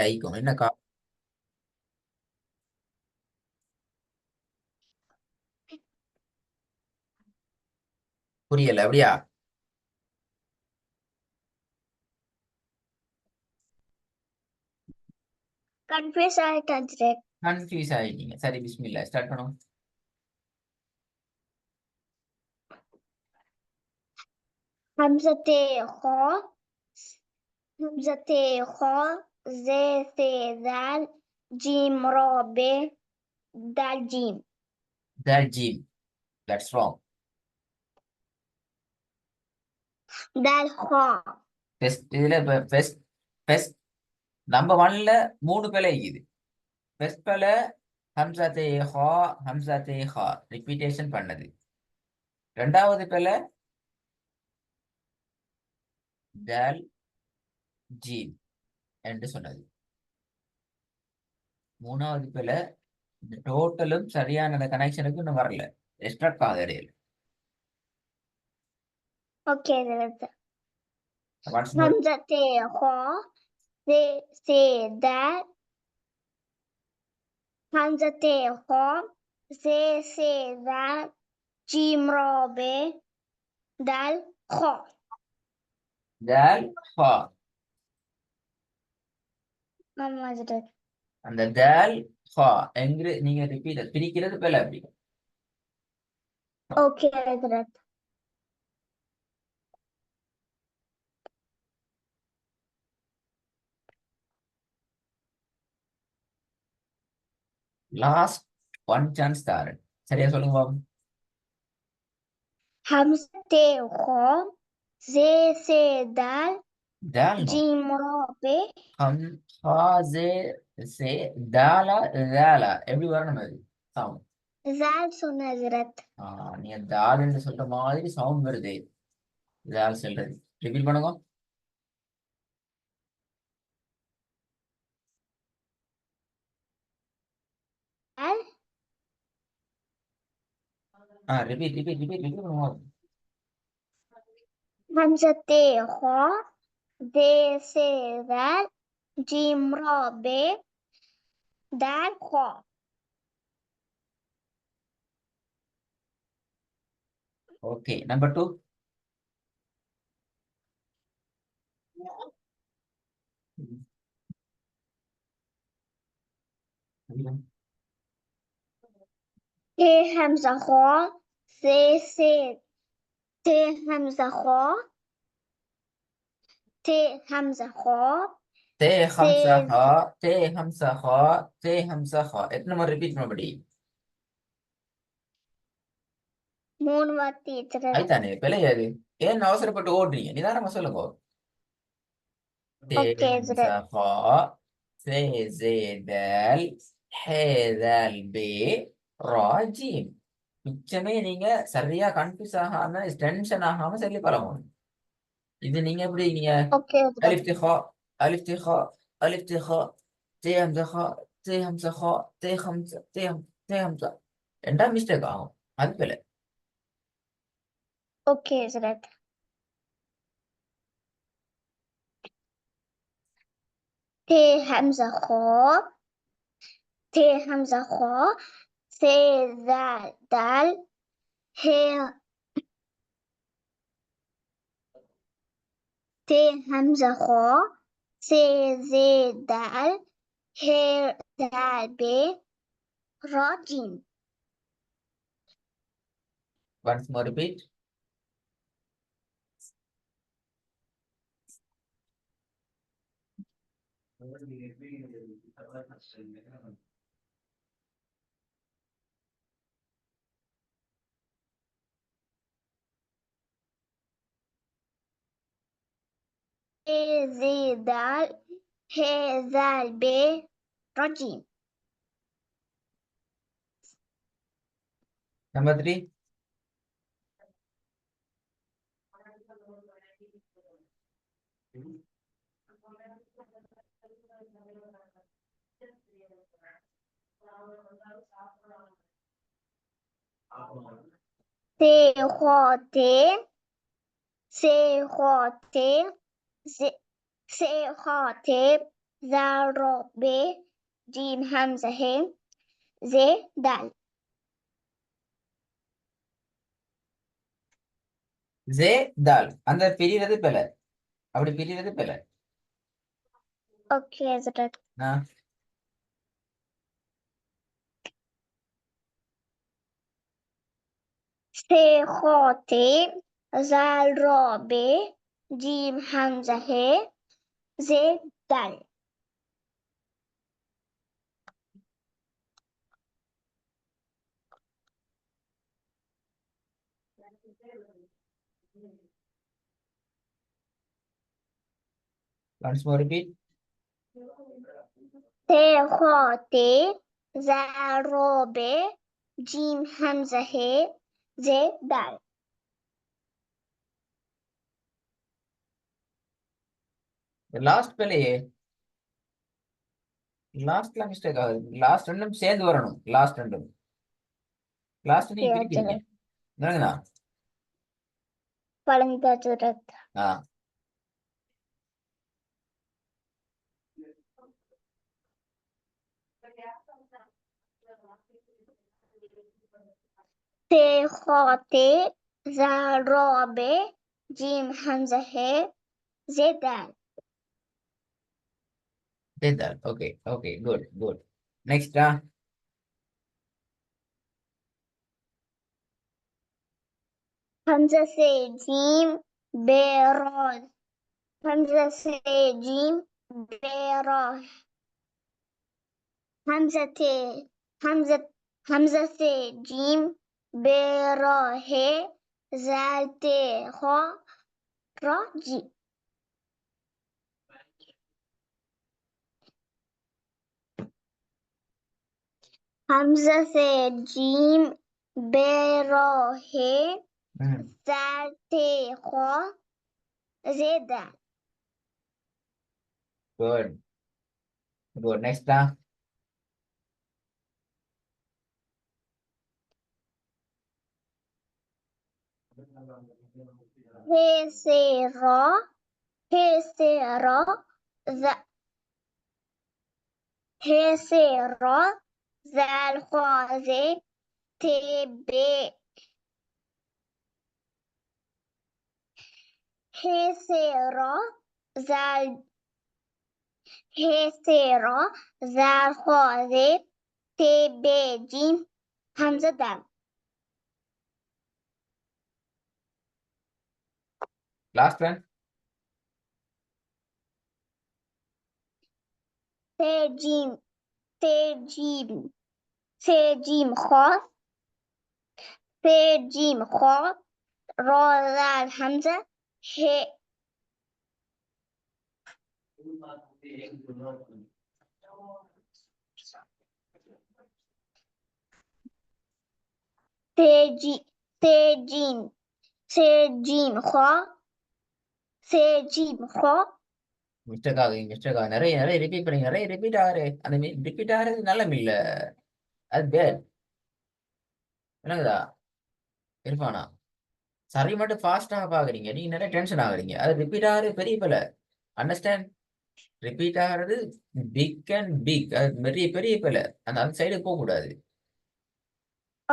ஆயிக்கும் என்னக்கா புரியல அப்படியா? கன்ஃபியூஸ் ஆயிட்டேன் ஹஜ்ரத். கன்ஃபியூஸ் ஆயிட்டீங்க. சரி, பிஸ்மில்லா ஸ்டார்ட் பண்ணுவோம். ஹம்சத்தே ஹா, ஹம்சத்தே ஹா, ஜே சே தால், ஜீம் ரா பே, தால் ஜீம். that gym. That's wrong. தால் ஹா. ஃபெஸ்ட் இதுல இப்ப ஃபெஸ்ட் நம்பர் ஒன்ல 3 பிழை இருக்குது. ஃபெஸ்ட் பிழை ஹம்சத்தே ஹா, ஹம்சத்தே ஹா ரிப்பீட்டேஷன் பண்ணது. ரெண்டாவது பிழை தால் ஜீம் என்று சொன்னது. மூணாவது பிழை இந்த டோட்டலும் சரியான அந்த கனெக்ஷனுக்கு இன்னும் வரல. எக்ஸ்ட்ரா இடையில. ஓகே ஹஜ்ரத். Once more. ஹம்சத்தே ஹா, ஜே சே தால், ஹம்சத்தே ஹா, ஜே சே தால், ஜீம் ரா பே, தால் ஹா. தால் ஹா. ஆமா ஹஜ்ரத். அந்த தால் ஹா என்கிற நீங்க ரிப்பீட் பிரிக்கிறது பிழை அப்படி. ஓகே ஹஜ்ரத். லாஸ்ட் ஒன் சான்ஸ் தாரன். சரியா சொல்லுங்க பாபு. हमसे खो जे से दाल தால் நோ. जीम रो पे ஹம் ஹா ஜே சே தாலா தாலா எப்படி வரணும் அது சவுண்ட்? जाल सुन हजरत. நீங்க தால் என்று சொல்ற மாதிரி சவுண்ட் வருது. தால் சொல்றது ரிப்பீட் பண்ணுங்க. दाल ரிப்பீட் பண்ணுங்க. हमसे खो जे से दाल जीम रो पे दाल खो. Okay, number 2. ते हमसे खो जे से ते हमसे खो ते हमसे खो தே से ஹம்சா ஹா, தே ஹம்சா ஹா, தே ஹம்சா ஹா எத்தனை நம்பர் ரிப்பீட் பண்ணபடி? मून वाती हजरत. ஆயித்தானே பிழையாது. ஏன் அவசரப்பட்டு ஓடுறீங்க? நிதானமா சொல்லுங்க. தே ओके ஹம்சா हजरत. ஹா, சே ஜே தால், ஹே தால் பே, ரா ஜீம். மிச்சமே நீங்க சரியா கன்ஃபியூஸ் ஆகாம டென்ஷன் ஆகாம சொல்லி பழகணும். இது நீங்க எப்படி நீங்க ओके हजरत. அலிஃப் திஹா, அலிஃப் திஹா, அலிஃப் திஹா, தே ஹம்சா ஹா, தே ஹம்சா ஹா, தே ஹம்சா, தே ஹம்சா ரெண்டா மிஸ்டேக் ஆகும். அது பிழை. ओके हजरत. ते हमसे खो ते हमसे खो से दाल दाल हे ते हमसे खो से जे दाल हे दाल बे राजीम. Once more repeat. से जे दाल हे दाल बे राजीम. Number 3. से खो ते से खो ते से खो ते zal ro be jim hamza he ze dal. ஜே தால் அந்த பிரிகிறது பிழை. அப்படி பிரிகிறது பிழை. Okay, Hazrat. Se khote zal ro be jim hamza he ze dal. Once more repeat. Se khote zal ro be jim hamza he ze dal. Last பிழையே. லாஸ்ட்ல மிஸ்டேக் ஆகுது. லாஸ்ட் ரெண்டும் சேர்ந்து வரணும். லாஸ்ட் ரெண்டும். லாஸ்ட் நீ Okay, பிரிக்கிறீங்க. Hazrat. என்னங்கண்ணா? Palangita Hazrat. Se khote zal ro be jim hamza he ze dal. That. Okay. Okay. Good. Good. Next. Hamza se jim be ro. Hamza se jim be ro. Hamza se jim be ro he zal te ho ro ji. Hamza se jim be ro he zal te ho ze dal. Good. Good. Next. He se ro he se ro zal khaze te be. He se ro zal khaze te be jim hamza dal. Last one. Se jim kha ro zal hamza he. Se jim kha mistake ஆகுது. Mistake ஆகுது. நிறைய நிறைய repeat பண்ணி நிறைய repeat ஆகுது. அந்த repeat ஆகுறது நல்ல இல்ல. அது பேட். என்னங்கதா இருப்பானா? சரி மட்டும் ஃபாஸ்டாக பாக்குறீங்க. நீங்க நிறைய டென்ஷன் ஆகுறீங்க. அது ரிப்பீட் ஆகுறது பெரிய பிள்ளை. அண்டர்ஸ்டாண்ட்? ரிப்பீட் ஆகிறது பிக் அண்ட் பிக். அது பெரிய பெரிய பிள்ளை. அந்த சைடு போக கூடாது.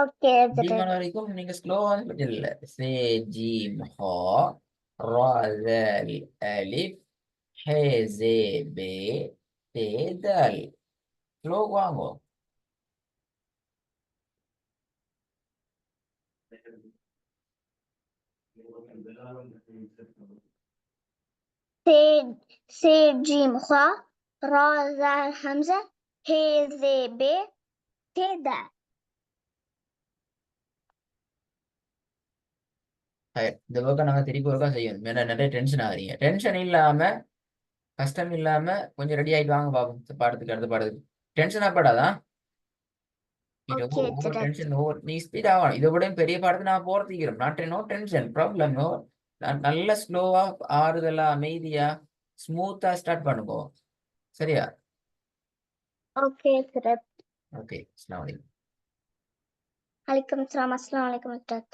Okay, ஜீமான வரைக்கும் நீங்க ஸ்லோவா இல்ல. சே ஜீம் ஹா ரா ஜல் அலிஃப் ஹே ஜே பே தே தல். ஸ்லோ வாங்கோ. Se jim kha ra zal hamza he ze be te dal. இந்த பக்கம் நாங்க திருப்பி ஒருக்கா செய்யணும். ஏன்னா நிறைய டென்ஷன் ஆகுறீங்க. டென்ஷன் இல்லாம கஷ்டம் இல்லாம கொஞ்சம் ரெடி ஆயிட்டு வாங்க பாப்போம். பாடத்துக்கு அடுத்த பாடத்துக்கு டென்ஷன் ஆகப்படாதான். ஓவர் டென்ஷன் ஓவர் நீ ஸ்பீட் ஆகணும். இதை விட பெரிய பாடத்தை நான் போறதுக்கிறோம். Not no tension problem. No நல்ல ஸ்லோவா ஆறுதலா அமைதியா ஸ்மூத்தா ஸ்டார்ட் பண்ணுங்க. சரியா? Okay, Hazrat. ஓகே. அஸ்ஸலாமு அலைக்கும். Alaikum salam. Assalamu alaikum, Hazrat.